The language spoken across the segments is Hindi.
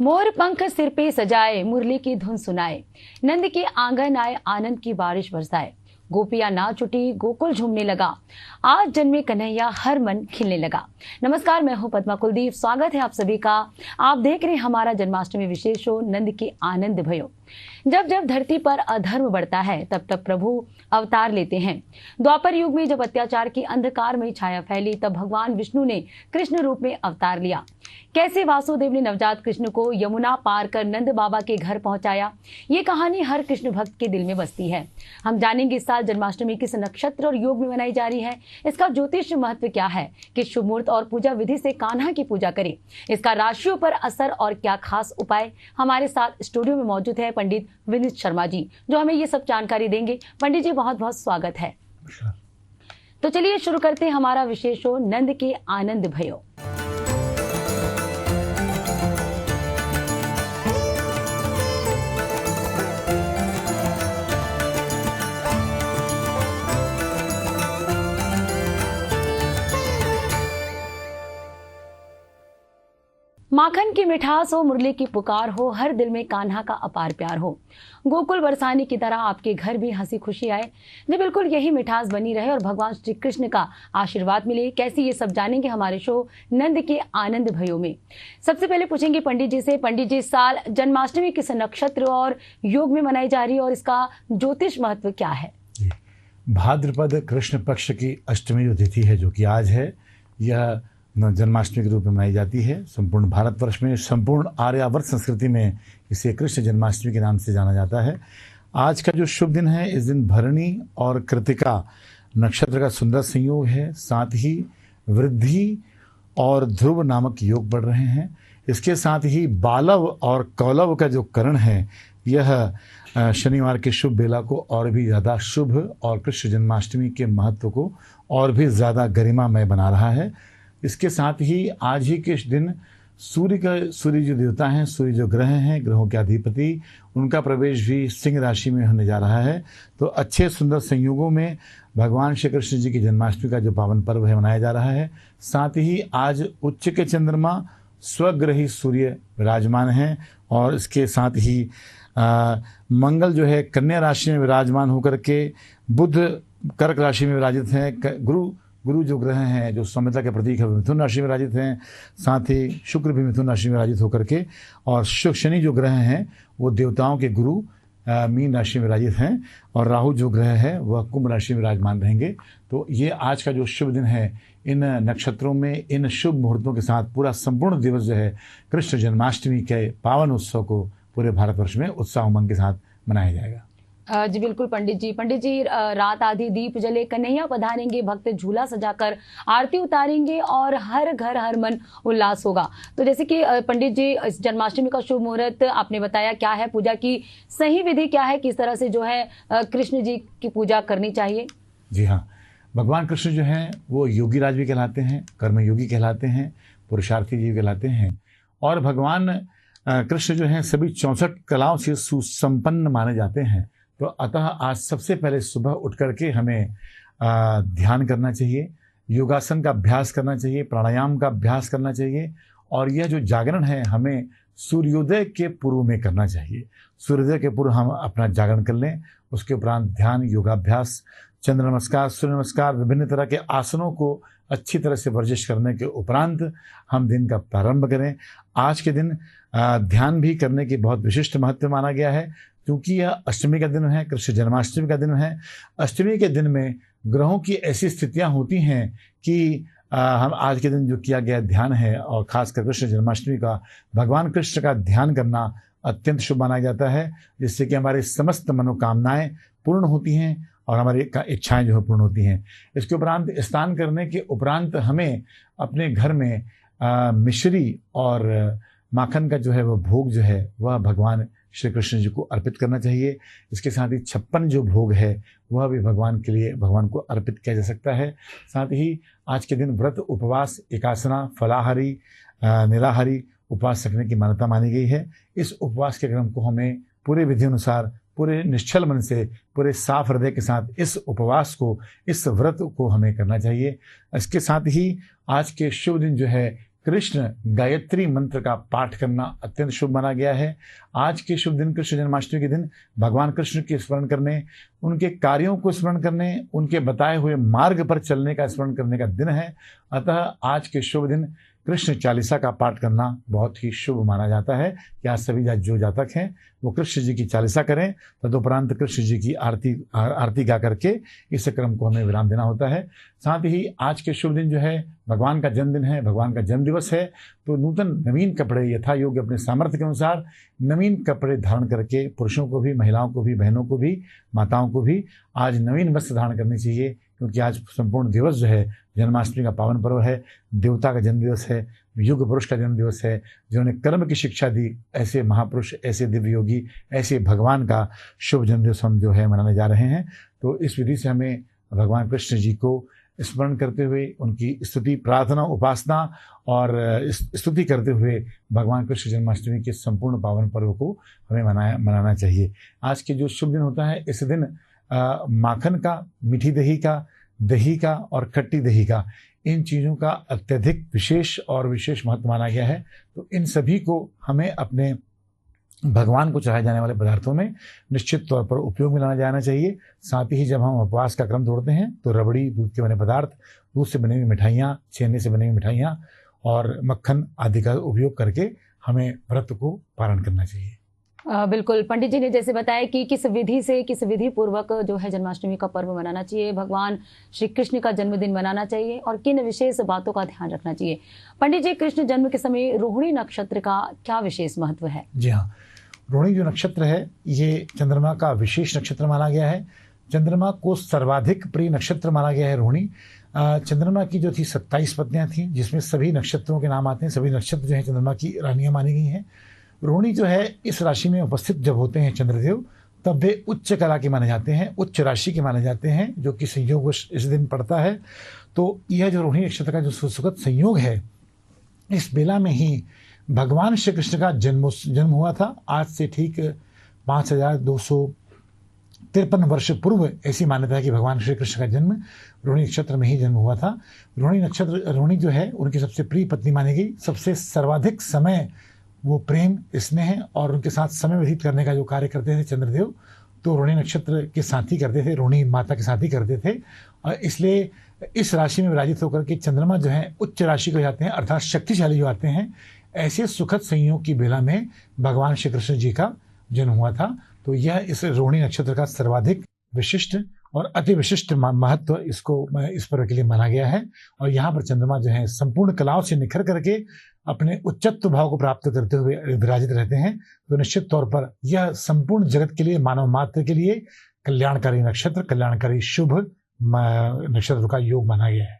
मोर पंख सिर पे सजाए, मुरली की धुन सुनाए, नंद के आंगन आए, आनंद की बारिश बरसाए। गोपियां नाच उठी, गोकुल झूमने लगा, आज जन्मे कन्हैया, हर मन खिलने लगा। नमस्कार, मैं हूं पद्मा कुलदीप। स्वागत है आप सभी का। आप देख रहे हैं हमारा जन्माष्टमी विशेष शो नंद के आनंद भयो। जब जब धरती पर अधर्म बढ़ता है, तब तब प्रभु अवतार लेते हैं। द्वापर युग में जब अत्याचार की अंधकारमयी छाया फैली, तब भगवान विष्णु ने कृष्ण रूप में अवतार लिया। कैसे वासुदेव ने नवजात कृष्ण को यमुना पार कर नंद बाबा के घर पहुंचाया, ये कहानी हर कृष्ण भक्त के दिल में बसती है। हम जानेंगे इस साल जन्माष्टमी किस नक्षत्र और योग में मनाई जा रही है, इसका ज्योतिष महत्व क्या है, किस शुभ मुहूर्त और पूजा विधि से कान्हा की पूजा करें, इसका राशियों पर असर और क्या खास उपाय। हमारे साथ स्टूडियो में मौजूद है पंडित विनीत शर्मा जी, जो हमें ये सब जानकारी देंगे। पंडित जी, बहुत बहुत स्वागत है। तो चलिए शुरू करते हैं हमारा विशेष शो नंद के आनंद भयो। माखन की मिठास हो, मुरली की पुकार हो, हर दिल में कान्हा का अपार प्यार हो, गोकुल बरसाने की तरह आपके घर भी हंसी खुशी आए। जी बिल्कुल, यही मिठास बनी रहे और भगवान श्री कृष्ण का आशीर्वाद मिले। कैसे ये सब जानेंगे हमारे शो नंद के आनंद भयो में। सबसे पहले पूछेंगे पंडित जी से। पंडित जी, इस साल जन्माष्टमी किस नक्षत्र और योग में मनाई जा रही है और इसका ज्योतिष महत्व क्या है? भाद्रपद कृष्ण पक्ष की अष्टमी जो तिथि है, जो कि आज है, यह जन्माष्टमी के रूप में मनाई जाती है। संपूर्ण भारतवर्ष में, संपूर्ण आर्यावर्त संस्कृति में इसे कृष्ण जन्माष्टमी के नाम से जाना जाता है। आज का जो शुभ दिन है, इस दिन भरणी और कृतिका नक्षत्र का सुंदर संयोग है। साथ ही वृद्धि और ध्रुव नामक योग बढ़ रहे हैं। इसके साथ ही बालव और कौलव का जो करण है, यह शनिवार के शुभ बेला को और भी ज़्यादा शुभ और कृष्ण जन्माष्टमी के महत्व को और भी ज़्यादा गरिमामय बना रहा है। इसके साथ ही आज ही के दिन सूर्य जो देवता हैं, सूर्य जो ग्रह हैं, ग्रहों के अधिपति, उनका प्रवेश भी सिंह राशि में होने जा रहा है। तो अच्छे सुंदर संयोगों में भगवान श्री कृष्ण जी की जन्माष्टमी का जो पावन पर्व है, मनाया जा रहा है। साथ ही आज उच्च के चंद्रमा, स्वग्रही सूर्य विराजमान हैं और इसके साथ ही मंगल जो है कन्या राशि में विराजमान होकर के, बुध कर्क राशि में विराजित हैं, गुरु जो ग्रह हैं, जो सौम्यता के प्रतीक है, मिथुन राशि में विराजित हैं। साथ ही शुक्र भी मिथुन राशि में विराजित होकर के, और शनि जो ग्रह हैं वो देवताओं के गुरु मीन राशि में विराजित हैं, और राहु जो ग्रह है वह कुंभ राशि में विराजमान रहेंगे। तो ये आज का जो शुभ दिन है, इन नक्षत्रों में, इन शुभ मुहूर्तों के साथ पूरा संपूर्ण दिवस जो है कृष्ण जन्माष्टमी के पावन उत्सव को पूरे भारतवर्ष में उत्साह उमंग के साथ मनाया जाएगा। जी बिल्कुल पंडित जी, रात आधी दीप जले, कन्हैया पधारेंगे, भक्त झूला सजाकर आरती उतारेंगे और हर घर हर मन उल्लास होगा। तो जैसे कि पंडित जी, इस जन्माष्टमी का शुभ मुहूर्त आपने बताया, क्या है पूजा की सही विधि, क्या है, किस तरह से जो है कृष्ण जी की पूजा करनी चाहिए? जी हाँ, भगवान कृष्ण जो हैं वो योगी राज भी कहलाते हैं, कर्मयोगी कहलाते हैं, पुरुषार्थी जी कहलाते हैं, और भगवान कृष्ण जो हैं सभी 64 कलाओं से सुसंपन्न माने जाते हैं। तो अतः आज सबसे पहले सुबह उठ करके हमें ध्यान करना चाहिए, योगासन का अभ्यास करना चाहिए, प्राणायाम का अभ्यास करना चाहिए, और यह जो जागरण है हमें सूर्योदय के पूर्व में करना चाहिए। सूर्योदय के पूर्व हम अपना जागरण कर लें। उसके उपरांत ध्यान, योगाभ्यास, चंद्र नमस्कार, सूर्य नमस्कार, विभिन्न तरह के आसनों को अच्छी तरह से वर्जिश करने के उपरांत हम दिन का प्रारंभ करें। आज के दिन ध्यान भी करने की बहुत विशिष्ट महत्व माना गया है, क्योंकि यह अष्टमी का दिन है, कृष्ण जन्माष्टमी का दिन है। अष्टमी के दिन में ग्रहों की ऐसी स्थितियां होती हैं कि हम आज के दिन जो किया गया ध्यान है, और खासकर कृष्ण जन्माष्टमी का भगवान कृष्ण का ध्यान करना अत्यंत शुभ माना जाता है, जिससे कि हमारी समस्त मनोकामनाएं पूर्ण होती हैं और हमारी इच्छाएं जो है पूर्ण होती हैं। इसके उपरांत स्नान करने के उपरांत हमें अपने घर में मिश्री और माखन का जो है वह भोग जो है वह भगवान श्री कृष्ण जी को अर्पित करना चाहिए। इसके साथ ही 56 जो भोग है वह भी भगवान के लिए, भगवान को अर्पित किया जा सकता है। साथ ही आज के दिन व्रत, उपवास, एकासना, फलाहारी, निराहारी उपवास रखने की मान्यता मानी गई है। इस उपवास के क्रम को हमें पूरे विधि अनुसार, पूरे निश्चल मन से, पूरे साफ हृदय के साथ इस उपवास को, इस व्रत को हमें करना चाहिए। इसके साथ ही आज के शुभ दिन जो है कृष्ण गायत्री मंत्र का पाठ करना अत्यंत शुभ माना गया है। आज के शुभ दिन, कृष्ण जन्माष्टमी के दिन, भगवान कृष्ण के स्मरण करने, उनके कार्यों को स्मरण करने, उनके बताए हुए मार्ग पर चलने का स्मरण करने का दिन है। अतः आज के शुभ दिन कृष्ण चालीसा का पाठ करना बहुत ही शुभ माना जाता है कि आज सभी जो जातक हैं वो कृष्ण जी की चालीसा करें, तदुपरांत कृष्ण जी की आरती गा करके इस क्रम को हमें विराम देना होता है। साथ ही आज के शुभ दिन जो है भगवान का जन्मदिन है, भगवान का जन्म दिवस है, तो नवीन कपड़े यथा योग्य अपने सामर्थ्य के अनुसार नवीन कपड़े धारण करके पुरुषों को भी, महिलाओं को भी, बहनों को भी, माताओं को भी आज नवीन वस्त्र धारण करने चाहिए, क्योंकि आज संपूर्ण दिवस जो है जन्माष्टमी का पावन पर्व है, देवता का जन्म दिवस है, युग पुरुष का जन्म दिवस है, जिन्होंने कर्म की शिक्षा दी। ऐसे महापुरुष, ऐसे दिव्य योगी, ऐसे भगवान का शुभ जन्म दिवस हम जो है मनाने जा रहे हैं। तो इस विधि से हमें भगवान कृष्ण जी को स्मरण करते हुए उनकी स्तुति, प्रार्थना, उपासना और स्तुति करते हुए भगवान कृष्ण जन्माष्टमी के संपूर्ण पावन पर्व को हमें मनाना चाहिए। आज के जो शुभ दिन होता है, इस दिन माखन का, मीठी दही का और खट्टी दही का, इन चीज़ों का अत्यधिक विशेष महत्व माना गया है। तो इन सभी को हमें अपने भगवान को चढ़ाए जाने वाले पदार्थों में निश्चित तौर पर उपयोग में लाना जाना चाहिए। साथ ही जब हम उपवास का क्रम तोड़ते हैं तो रबड़ी, दूध के बने पदार्थ, दूध से बनी हुई मिठाइयाँ, छेने से बनी हुई मिठाइयाँ और मक्खन आदि का उपयोग करके हमें व्रत को पालन करना चाहिए। बिल्कुल, पंडित जी ने जैसे बताया कि किस विधि पूर्वक जो है जन्माष्टमी का पर्व मनाना चाहिए, भगवान श्री कृष्ण का जन्मदिन मनाना चाहिए और किन विशेष बातों का ध्यान रखना चाहिए। पंडित जी, कृष्ण जन्म के समय रोहिणी नक्षत्र का क्या विशेष महत्व है? जी हाँ, रोहिणी जो नक्षत्र है ये चंद्रमा का विशेष नक्षत्र माना गया है। चंद्रमा को सर्वाधिक प्रिय नक्षत्र माना गया है रोहिणी। चंद्रमा की जो थी 27 पत्नियां थी, जिसमें सभी नक्षत्रों के नाम आते हैं, सभी नक्षत्र जो है चंद्रमा की रानियां मानी गई हैं। रोहिणी जो है इस राशि में उपस्थित जब होते हैं चंद्रदेव, तब वे उच्च कला के माने जाते हैं, उच्च राशि के माने जाते हैं, जो कि संयोग इस दिन पड़ता है। तो यह जो रोहिणी नक्षत्र का जो सुखद संयोग है, इस बेला में ही भगवान श्री कृष्ण का जन्म हुआ था। आज से ठीक 5253 वर्ष पूर्व ऐसी मान्यता है कि भगवान श्री कृष्ण का जन्म रोहिणी नक्षत्र में ही जन्म हुआ था। रोहिणी जो है उनकी सबसे प्रिय पत्नी मानी गई। सबसे सर्वाधिक समय वो प्रेम, स्नेह और उनके साथ समय व्यतीत करने का जो कार्य करते थे चंद्रदेव, तो रोहिणी नक्षत्र के साथ ही करते थे, रोहिणी माता के साथ ही करते थे। और इसलिए इस राशि में विराजित होकर के चंद्रमा जो है उच्च राशि को जाते हैं, अर्थात शक्तिशाली जो आते हैं। ऐसे सुखद संयोग की बेला में भगवान श्री कृष्ण जी का जन्म हुआ था। तो यह इस रोहिणी नक्षत्र का सर्वाधिक विशिष्ट और अति विशिष्ट महत्व इस पर्व के लिए माना गया है। और यहाँ पर चंद्रमा जो है संपूर्ण कलाओं से निखर करके अपने उच्चत्व भाव को प्राप्त करते हुए विराजित रहते हैं। तो निश्चित तौर पर यह संपूर्ण जगत के लिए, मानव मात्र के लिए कल्याणकारी नक्षत्र, कल्याणकारी शुभ नक्षत्र का योग माना गया है।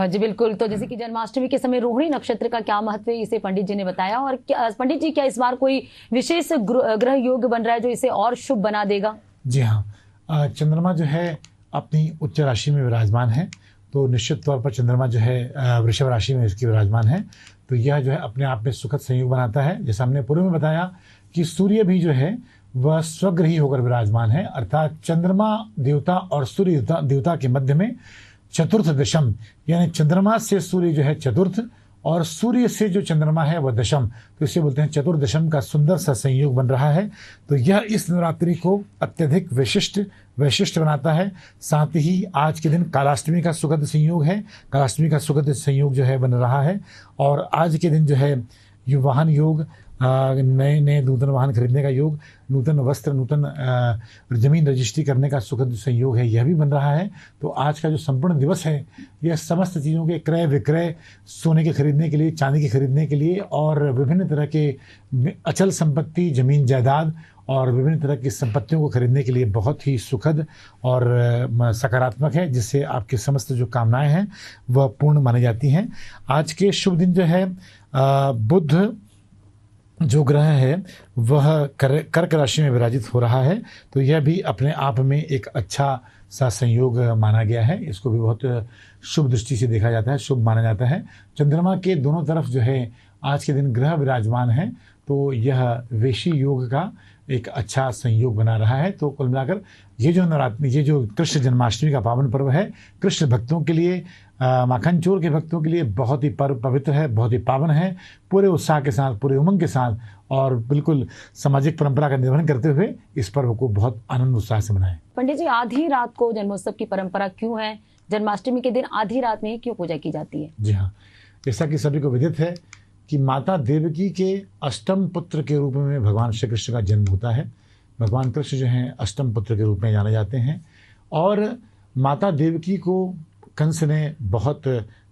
जी बिल्कुल। तो जैसे कि जन्माष्टमी के समय रोहिणी नक्षत्र का क्या महत्व है, इसे पंडित जी ने बताया। और पंडित जी, क्या इस बार कोई विशेष ग्रह योग बन रहा है जो इसे और शुभ बना देगा? जी हाँ, चंद्रमा जो है अपनी उच्च राशि में विराजमान है, तो निश्चित तौर पर चंद्रमा जो है वृषभ राशि में इसकी विराजमान है। तो यह जो है अपने आप में सुखद संयोग बनाता है। जैसा हमने पूर्व में बताया कि सूर्य भी जो है वह स्वग्रही होकर विराजमान है, अर्थात चंद्रमा देवता और सूर्य देवता के मध्य में चतुर्थ दशम, यानी चंद्रमा से सूर्य जो है चतुर्थ और सूर्य से जो चंद्रमा है वह दशम, तो इसे बोलते हैं चतुर्दशम का सुंदर सा संयोग बन रहा है। तो यह इस नवरात्रि को अत्यधिक वैशिष्ट बनाता है। साथ ही आज के दिन कालाष्टमी का सुखद संयोग है, कालाष्टमी का सुखद संयोग जो है बन रहा है। और आज के दिन जो है वाहन योग, नए नूतन वाहन खरीदने का योग, नूतन वस्त्र, नूतन जमीन रजिस्ट्री करने का सुखद संयोग है, यह भी बन रहा है। तो आज का जो संपूर्ण दिवस है यह समस्त चीज़ों के क्रय विक्रय, सोने के खरीदने के लिए, चांदी के खरीदने के लिए और विभिन्न तरह के अचल संपत्ति, जमीन जायदाद और विभिन्न तरह की संपत्तियों को खरीदने के लिए बहुत ही सुखद और सकारात्मक है, जिससे आपकी समस्त जो कामनाएं हैं वह पूर्ण मानी जाती हैं। आज के शुभ दिन जो है बुध जो ग्रह है वह कर्क राशि में विराजित हो रहा है। तो यह भी अपने आप में एक अच्छा सा संयोग माना गया है। इसको भी बहुत शुभ दृष्टि से देखा जाता है, शुभ माना जाता है। चंद्रमा के दोनों तरफ जो है आज के दिन ग्रह विराजमान है, तो यह वेशी योग का एक अच्छा संयोग बना रहा है। तो कुल मिलाकर ये जो नवरात्रि, ये जो कृष्ण जन्माष्टमी का पावन पर्व है, कृष्ण भक्तों के लिए, माखन चोर के भक्तों के लिए बहुत ही पर्व पवित्र है, बहुत ही पावन है। पूरे उत्साह के साथ, पूरे उमंग के साथ और बिल्कुल सामाजिक परंपरा का निर्वहन करते हुए इस पर्व को बहुत आनंद उत्साह से मनाएं। पंडित जी, आधी रात को जन्मोत्सव की परंपरा क्यों है? जन्माष्टमी के दिन आधी रात में क्यों पूजा की जाती है? जी हाँ, जैसा कि सभी को विदित है कि माता देवकी के अष्टम पुत्र के रूप में भगवान श्री कृष्ण का जन्म होता है। भगवान कृष्ण जो हैं अष्टम पुत्र के रूप में जाने जाते हैं और माता देवकी को कंस ने बहुत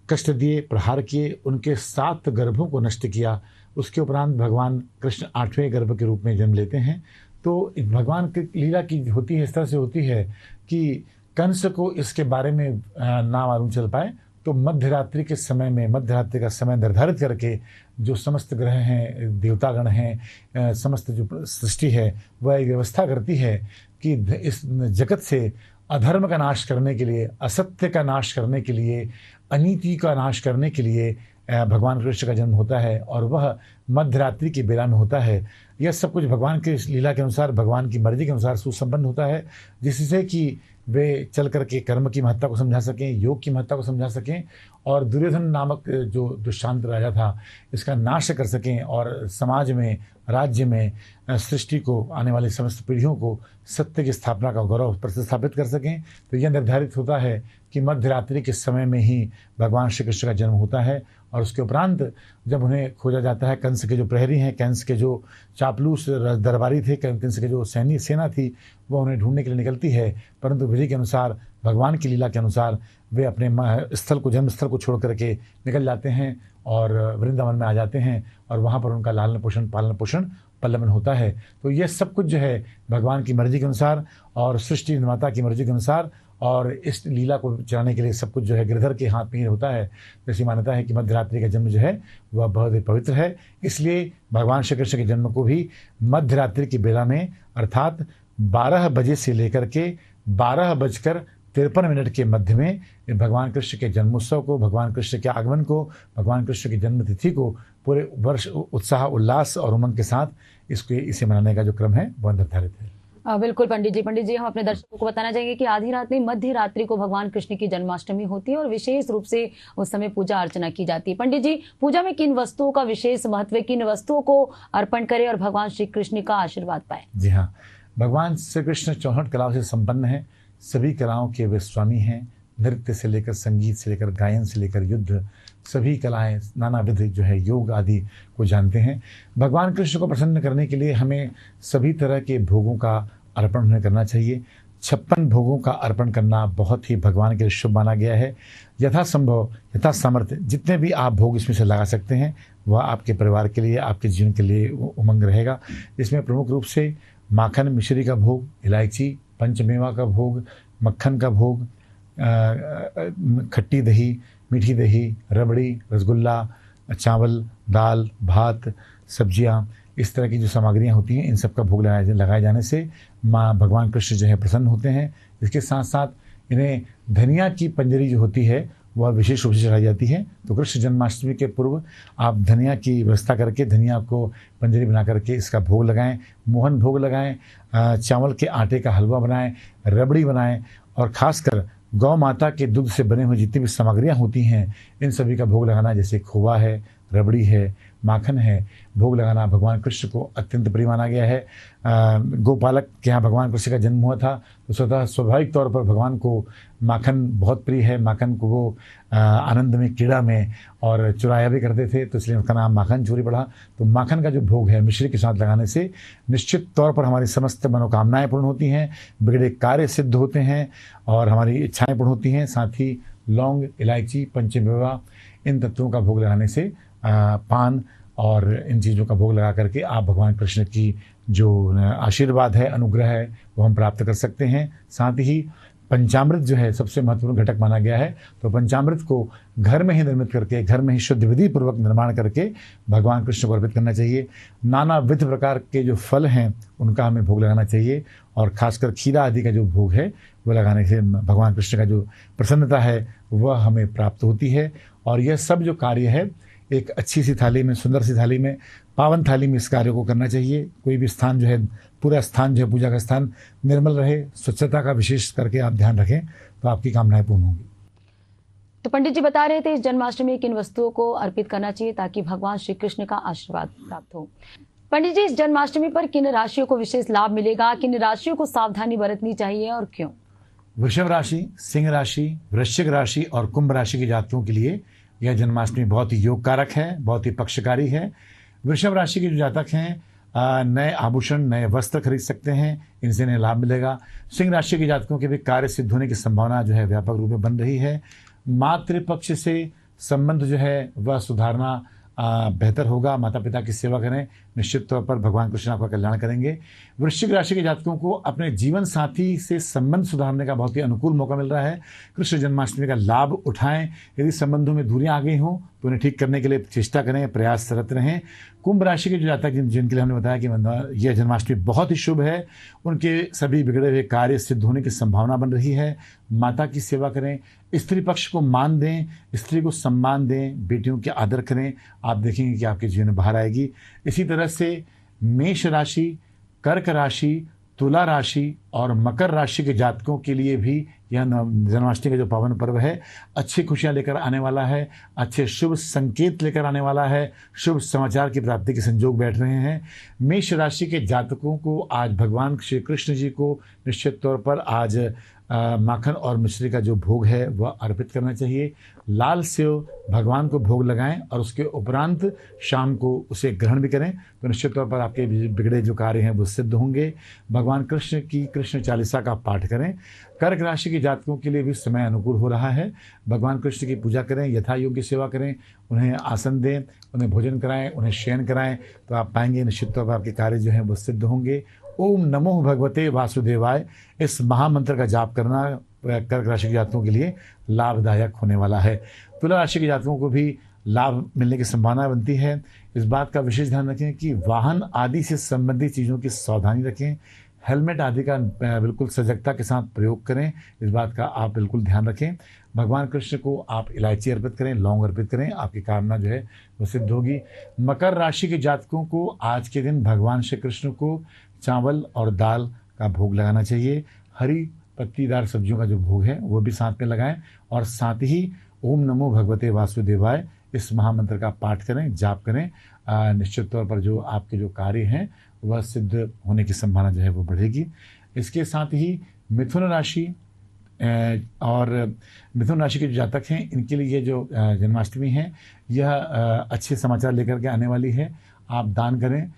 कष्ट दिए, प्रहार किए, उनके 7 गर्भों को नष्ट किया। उसके उपरांत भगवान कृष्ण 8वें गर्भ के रूप में जन्म लेते हैं। तो भगवान की लीला की होती है, इस तरह से होती है कि कंस को इसके बारे में ना मालूम चल पाए, तो मध्यरात्रि के समय में, मध्यरात्रि का समय निर्धारित करके जो समस्त ग्रह हैं, देवतागण हैं, समस्त जो सृष्टि है, वह एक व्यवस्था करती है कि इस जगत से अधर्म का नाश करने के लिए, असत्य का नाश करने के लिए, अनीति का नाश करने के लिए भगवान कृष्ण का जन्म होता है और वह मध्यरात्रि की बेला में होता है। यह सब कुछ भगवान के लीला के अनुसार, भगवान की मर्जी के अनुसार सुसंपन्न होता है, जिससे कि वे चल करके कर्म की महत्ता को समझा सकें, योग की महत्ता को समझा सकें और दुर्योधन नामक जो दुष्टांत राजा था इसका नाश कर सकें और समाज में, राज्य में, सृष्टि को, आने वाली समस्त पीढ़ियों को सत्य की स्थापना का गौरव प्रतिस्थापित कर सकें। तो यह निर्धारित होता है कि मध्यरात्रि के समय में ही भगवान श्री कृष्ण का जन्म होता है और उसके उपरांत जब उन्हें खोजा जाता है, कंस के जो प्रहरी हैं, कंस के जो चापलूस दरबारी थे, कंस के जो सेना थी, वह उन्हें ढूंढने के लिए निकलती है, परंतु विधि के अनुसार, भगवान की लीला के अनुसार वे अपने स्थल को, जन्म स्थल को छोड़ करके निकल जाते हैं और वृंदावन में आ जाते हैं और वहाँ पर उनका लालन पोषण, पालन पोषण, पल्लवन होता है। तो ये सब कुछ जो है भगवान की मर्जी के अनुसार और सृष्टि निर्माता की मर्जी के अनुसार और इस लीला को चलाने के लिए सब कुछ जो है गिरधर के हाथ में ही होता है। ऐसी मान्यता है कि मध्यरात्रि का जन्म जो है वह बहुत ही पवित्र है, इसलिए भगवान श्री कृष्ण के जन्म को भी मध्यरात्रि की बेला में अर्थात 12 बजे से लेकर के 12:53 के मध्य में भगवान कृष्ण के जन्मोत्सव को, भगवान कृष्ण के आगमन को, भगवान कृष्ण की जन्म तिथि को पूरे वर्ष उत्साह, उल्लास और उमंग के साथ इसे मनाने का जो क्रम है वह निर्धारित है। बिल्कुल पंडित जी, हम अपने दर्शकों को बताना चाहेंगे कि आधी रात में मध्य रात्रि को भगवान कृष्ण की जन्माष्टमी होती है और विशेष रूप से उस समय पूजा अर्चना की जाती है। पंडित जी, पूजा में किन वस्तुओं का विशेष महत्व है, किन वस्तुओं को अर्पण करें और भगवान श्री कृष्ण का आशीर्वाद पाए? जी हाँ, भगवान श्री कृष्ण 64 कलाओं से संपन्न है, सभी कलाओं के वे स्वामी हैं। नृत्य से लेकर संगीत से लेकर गायन से लेकर युद्ध, सभी कलाएं, नानाविध जो है योग आदि को जानते हैं। भगवान कृष्ण को प्रसन्न करने के लिए हमें सभी तरह के भोगों का अर्पण उन्हें करना चाहिए। 56 भोगों का अर्पण करना बहुत ही भगवान के लिए शुभ माना गया है। यथासंभव, यथा सामर्थ्य जितने भी आप भोग इसमें से लगा सकते हैं वह आपके परिवार के लिए, आपके जीवन के लिए उमंग रहेगा। इसमें प्रमुख रूप से माखन मिश्री का भोग, इलायची, पंचमेवा का भोग, मक्खन का भोग, खट्टी दही, मीठी दही, रबड़ी, रसगुल्ला, चावल, दाल, भात, सब्जियां, इस तरह की जो सामग्रियां होती हैं इन सब का भोग लगाए जाने से माँ भगवान कृष्ण जो है प्रसन्न होते हैं। इसके साथ साथ इन्हें धनिया की पंजरी जो होती है वह विशेष रूप से चढ़ाई जाती है। तो कृष्ण जन्माष्टमी के पूर्व आप धनिया की व्यवस्था करके, धनिया को पंजरी बना करके इसका भोग लगाएं, मोहन भोग लगाएं, चावल के आटे का हलवा बनाएं, रबड़ी बनाएं और खासकर गौ माता के दूध से बने हुए जितनी भी सामग्रियाँ होती हैं इन सभी का भोग लगाना, जैसे खोवा है, रबड़ी है, माखन है, भोग लगाना भगवान कृष्ण को अत्यंत प्रिय माना गया है। गोपालक के यहाँ भगवान कृष्ण का जन्म हुआ था तो स्वतः स्वाभाविक तौर पर भगवान को माखन बहुत प्रिय है। माखन को वो आनंद में, क्रीड़ा में और चुराया भी करते थे, तो इसलिए उसका नाम माखन चोरी पड़ा। तो माखन का जो भोग है मिश्री के साथ लगाने से निश्चित तौर पर हमारी समस्त मनोकामनाएं पूर्ण होती हैं, बिगड़े कार्य सिद्ध होते हैं और हमारी इच्छाएं पूर्ण होती हैं। साथ ही लौंग, इलायची, पंचमेवा इन तत्वों का भोग लगाने से पान और इन चीज़ों का भोग लगा करके आप भगवान कृष्ण की जो आशीर्वाद है, अनुग्रह है, वो हम प्राप्त कर सकते हैं। साथ ही पंचामृत जो है सबसे महत्वपूर्ण घटक माना गया है, तो पंचामृत को घर में ही निर्मित करके, घर में ही शुद्ध विधि पूर्वक निर्माण करके भगवान कृष्ण को अर्पित करना चाहिए। नाना विध प्रकार के जो फल हैं उनका हमें भोग लगाना चाहिए और खासकर खीरा आदि का जो भोग है वह लगाने से भगवान कृष्ण का जो प्रसन्नता है वह हमें प्राप्त होती है। और यह सब जो कार्य है एक अच्छी सी थाली में, सुंदर सी थाली में, पावन थाली में इस कार्य को करना चाहिए। कोई भी स्थान जो है, पूरा स्थान जो है, पूजा का स्थान निर्मल रहे, स्वच्छता का विशेष करके आप ध्यान रखें तो आपकी कामनाएं पूर्ण होंगी। तो पंडित जी बता रहे थे इस जन्माष्टमी में किन वस्तुओं को अर्पित करना चाहिए ताकि भगवान श्री कृष्ण का आशीर्वाद प्राप्त हो। पंडित जी, इस जन्माष्टमी पर किन राशियों को विशेष लाभ मिलेगा, किन राशियों को सावधानी बरतनी चाहिए और क्यों? वृषभ राशि, सिंह राशि, वृश्चिक राशि और कुंभ राशि के जातकों के लिए यह जन्माष्टमी बहुत ही योग कारक है, बहुत ही पक्षकारी है। वृषभ राशि के जो जातक हैं नए आभूषण, नए वस्त्र खरीद सकते हैं, इनसे इन्हें लाभ मिलेगा। सिंह राशि के जातकों के भी कार्य सिद्ध होने की संभावना जो है व्यापक रूप में बन रही है। मातृपक्ष से संबंध जो है वह सुधारना बेहतर होगा। माता पिता की सेवा करें, निश्चित तौर पर भगवान कृष्ण आपका कल्याण करेंगे। वृश्चिक राशि के जातकों को अपने जीवन साथी से संबंध सुधारने का बहुत ही अनुकूल मौका मिल रहा है। कृष्ण जन्माष्टमी का लाभ उठाएं। यदि संबंधों में दूरियां आ गई हों तो उन्हें ठीक करने के लिए चेष्टा करें, प्रयासरत रहें। कुंभ राशि के जो जातक जिनके लिए हमने बताया कि यह जन्माष्टमी बहुत ही शुभ है, उनके सभी बिगड़े हुए कार्य सिद्ध होने की संभावना बन रही है। माता की सेवा करें, स्त्री पक्ष को मान दें, स्त्री को सम्मान दें, बेटियों के आदर करें। आप देखेंगे कि आपके जीवन में बाहर आएगी। इसी तरह से मेष राशि, कर्क राशि, तुला राशि और मकर राशि के जातकों के लिए भी यह जन्माष्टमी का जो पावन पर्व है अच्छी खुशियां लेकर आने वाला है, अच्छे शुभ संकेत लेकर आने वाला है, शुभ समाचार की प्राप्ति के संजोग बैठ रहे हैं। मेष राशि के जातकों को आज भगवान श्री कृष्ण जी को निश्चित तौर पर आज माखन और मिश्री का जो भोग है वह अर्पित करना चाहिए। लाल सेव भगवान को भोग लगाएं और उसके उपरांत शाम को उसे ग्रहण भी करें तो निश्चित तौर पर आपके बिगड़े जो कार्य हैं वो सिद्ध होंगे। भगवान कृष्ण की कृष्ण चालीसा का पाठ करें। कर्क राशि के जातकों के लिए भी समय अनुकूल हो रहा है। भगवान कृष्ण की पूजा करें, यथा योग्य सेवा करें, उन्हें आसन दें, उन्हें भोजन कराएं, उन्हें शयन कराएं तो आप पाएंगे निश्चित तौर पर आपके कार्य जो हैं वो सिद्ध होंगे। ओम नमो भगवते वासुदेवाय, इस महामंत्र का जाप करना कर्क राशि के जातकों के लिए लाभदायक होने वाला है। तुला राशि के जातकों को भी लाभ मिलने की संभावना बनती है। इस बात का विशेष ध्यान रखें कि वाहन आदि से संबंधित चीज़ों की सावधानी रखें। हेलमेट आदि का बिल्कुल सजगता के साथ प्रयोग करें, इस बात का आप बिल्कुल ध्यान रखें। भगवान कृष्ण को आप इलायची अर्पित करें, लौंग अर्पित करें, आपकी कामना जो है वो सिद्ध होगी। मकर राशि के जातकों को आज के दिन भगवान श्री कृष्ण को चावल और दाल का भोग लगाना चाहिए। हरी पत्तीदार सब्जियों का जो भोग है वो भी साथ में लगाएं और साथ ही ओम नमो भगवते वासुदेवाय इस महामंत्र का पाठ करें, जाप करें। निश्चित तौर पर जो आपके जो कार्य हैं वह सिद्ध होने की संभावना जो है वो बढ़ेगी। इसके साथ ही मिथुन राशि और मिथुन राशि के जो जातक हैं इनके लिए ये जो जन्माष्टमी है यह अच्छे समाचार लेकर के आने वाली है। आप दान करें,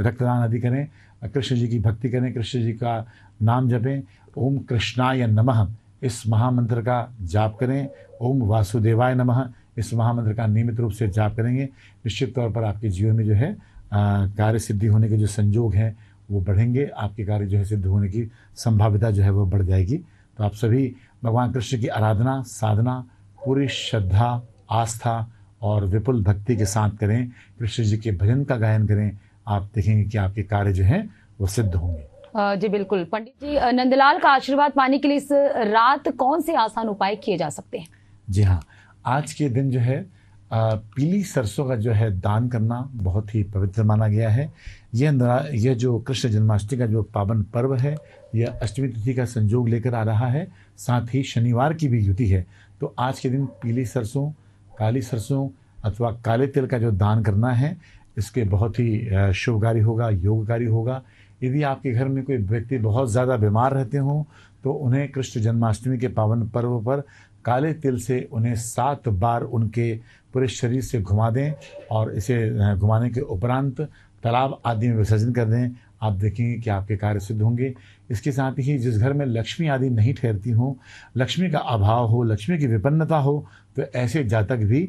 रक्तदान आदि करें, कृष्ण जी की भक्ति करें, कृष्ण जी का नाम जपें। ओम कृष्णाय नमः इस महामंत्र का जाप करें। ओम वासुदेवाय नमः इस महामंत्र का नियमित रूप से जाप करेंगे। निश्चित तौर पर आपके जीवन में जो है कार्य सिद्धि होने के जो संजोग हैं वो बढ़ेंगे। आपके कार्य जो है सिद्ध होने की संभाव्यता जो है वो बढ़ जाएगी। तो आप सभी भगवान कृष्ण की आराधना, साधना पूरी श्रद्धा, आस्था और विपुल भक्ति के साथ करें। कृष्ण जी के भजन का गायन करें। आप देखेंगे कि आपके कार्य जो हैं वो सिद्ध होंगे। जी बिल्कुल। पंडित जी, नंदलाल का आशीर्वाद पाने के लिए इस रात कौन से आसान उपाय किए जा सकते हैं? जी हाँ, आज के दिन जो है पीली सरसों का जो है दान करना बहुत ही पवित्र माना गया है। यह जो कृष्ण जन्माष्टमी का जो पावन पर्व है यह अष्टमी तिथि का संजोग लेकर आ रहा है, साथ ही शनिवार की भी युति है। तो आज के दिन पीली सरसों, काली सरसों अथवा काले तिल का जो दान करना है इसके बहुत ही शुभकारी होगा, योगकारी होगा। यदि आपके घर में कोई व्यक्ति बहुत ज़्यादा बीमार रहते हों तो उन्हें कृष्ण जन्माष्टमी के पावन पर्व पर काले तिल से उन्हें 7 बार उनके पूरे शरीर से घुमा दें और इसे घुमाने के उपरांत तालाब आदि में विसर्जन कर दें। आप देखेंगे कि आपके कार्य सिद्ध होंगे। इसके साथ ही जिस घर में लक्ष्मी आदि नहीं ठहरती हों, लक्ष्मी का अभाव हो, लक्ष्मी की विपन्नता हो, तो ऐसे जातक भी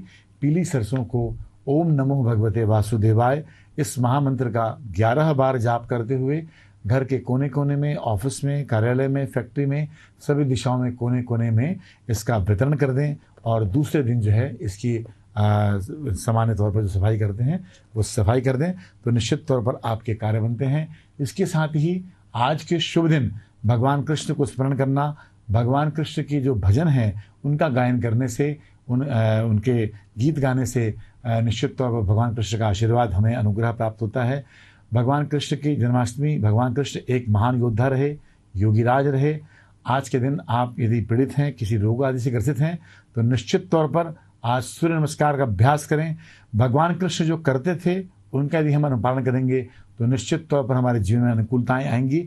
पीली सरसों को ओम नमो भगवते वासुदेवाय इस महामंत्र का 11 बार जाप करते हुए घर के कोने कोने में, ऑफिस में, कार्यालय में, फैक्ट्री में, सभी दिशाओं में कोने कोने में इसका वितरण कर दें और दूसरे दिन जो है इसकी सामान्य तौर पर जो सफाई करते हैं वो सफाई कर दें तो निश्चित तौर पर आपके कार्य बनते हैं। इसके साथ ही आज के शुभ दिन भगवान कृष्ण को स्मरण करना, भगवान कृष्ण की जो भजन हैं उनका गायन करने से उनके गीत गाने से निश्चित तौर पर भगवान कृष्ण का आशीर्वाद हमें अनुग्रह प्राप्त होता है। भगवान कृष्ण की जन्माष्टमी, भगवान कृष्ण एक महान योद्धा रहे, योगीराज रहे। आज के दिन आप यदि पीड़ित हैं, किसी रोग आदि से ग्रसित हैं, तो निश्चित तौर पर आज सूर्य नमस्कार का अभ्यास करें। भगवान कृष्ण जो करते थे उनका यदि हम अनुपालन करेंगे तो निश्चित तौर पर हमारे जीवन में अनुकूलताएं आएंगी।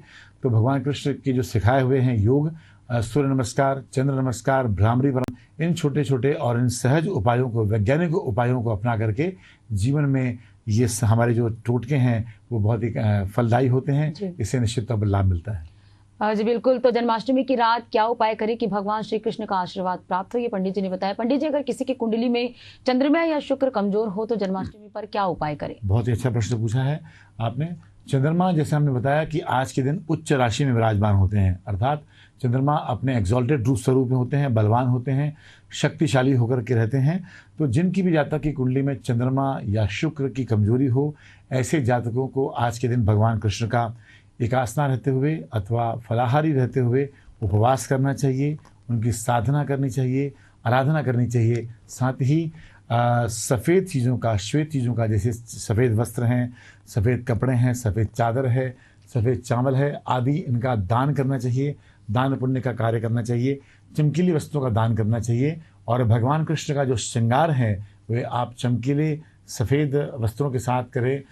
तो भगवान कृष्ण के जो सिखाए हुए हैं योग, सूर्य नमस्कार, चंद्र नमस्कार, भ्रामरी वरण, इन छोटे छोटे और इन सहज उपायों को, वैज्ञानिक उपायों को अपना करके जीवन में ये हमारे जो टोटके हैं वो बहुत ही फलदायी होते हैं। इससे निश्चित तौर पर लाभ मिलता है। जी बिल्कुल। तो जन्माष्टमी की रात क्या उपाय करें कि भगवान श्री कृष्ण का आशीर्वाद प्राप्त हो, ये पंडित जी ने बताया। पंडित जी, अगर किसी की कुंडली में चंद्रमा या शुक्र कमजोर हो तो जन्माष्टमी पर क्या उपाय करें? बहुत ही अच्छा प्रश्न पूछा है आपने। चंद्रमा, जैसे हमने बताया कि आज के दिन उच्च राशि में विराजमान होते हैं, अर्थात चंद्रमा अपने एग्जॉल्टेड रूप स्वरूप में होते हैं, बलवान होते हैं, शक्तिशाली होकर के रहते हैं। तो जिनकी भी जातक की कुंडली में चंद्रमा या शुक्र की कमजोरी हो, ऐसे जातकों को आज के दिन भगवान कृष्ण का एकासना रहते हुए अथवा फलाहारी रहते हुए उपवास करना चाहिए, उनकी साधना करनी चाहिए, आराधना करनी चाहिए। साथ ही सफ़ेद चीज़ों का, श्वेत चीज़ों का, जैसे सफ़ेद वस्त्र हैं, सफ़ेद कपड़े हैं, सफ़ेद चादर है, सफ़ेद चावल है आदि, इनका दान करना चाहिए, दान पुण्य का कार्य करना चाहिए, चमकीली वस्तुओं का दान करना चाहिए। और भगवान कृष्ण का जो श्रृंगार है वे आप चमकीले सफ़ेद वस्त्रों के साथ करें,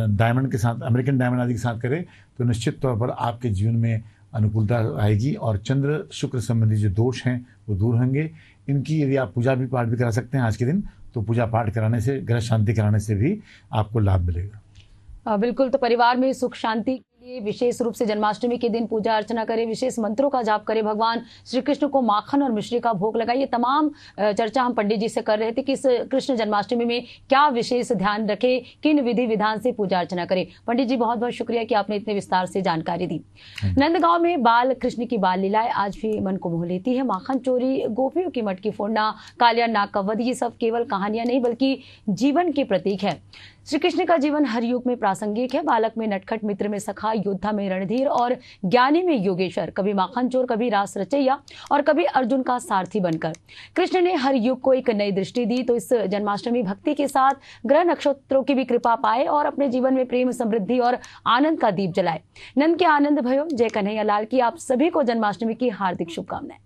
डायमंड के साथ, अमेरिकन डायमंड आदि के साथ करें, तो निश्चित तौर पर आपके जीवन में अनुकूलता आएगी और चंद्र शुक्र संबंधी जो दोष हैं वो दूर होंगे। इनकी यदि आप पूजा भी पाठ भी करा सकते हैं आज के दिन, तो पूजा पाठ कराने से, ग्रह शांति कराने से भी आपको लाभ मिलेगा। बिल्कुल। तो परिवार में सुख शांति के लिए विशेष रूप से जन्माष्टमी के दिन पूजा अर्चना करें, विशेष मंत्रों का जाप करें, भगवान श्री कृष्ण को माखन और मिश्री का भोग लगाए। ये तमाम चर्चा हम पंडित जी से कर रहे थे कि इस कृष्ण जन्माष्टमी में क्या विशेष ध्यान रखें, किन विधि विधान से पूजा अर्चना करें। पंडित जी, बहुत बहुत शुक्रिया कि आपने इतने विस्तार से जानकारी दी। नंदगांव में बाल कृष्ण की बाल लीलाएं आज भी मन को मोह लेती है। माखन चोरी, गोपियों की मटकी फोड़ना, कालिया नाग का वध, ये सब केवल कहानियां नहीं बल्कि जीवन के प्रतीक है। श्री कृष्ण का जीवन हर युग में प्रासंगिक है। बालक में नटखट, मित्र में सखा, योद्धा में रणधीर और ज्ञानी में योगेश्वर, कभी माखन चोर, कभी रास रचैया और कभी अर्जुन का सारथी बनकर कृष्ण ने हर युग को एक नई दृष्टि दी। तो इस जन्माष्टमी भक्ति के साथ ग्रह नक्षत्रों की भी कृपा पाए और अपने जीवन में प्रेम, समृद्धि और आनंद का दीप जलाए। नंद के आनंद भयो। जय कन्हैया लाल की आप सभी को जन्माष्टमी की हार्दिक शुभकामनाएं।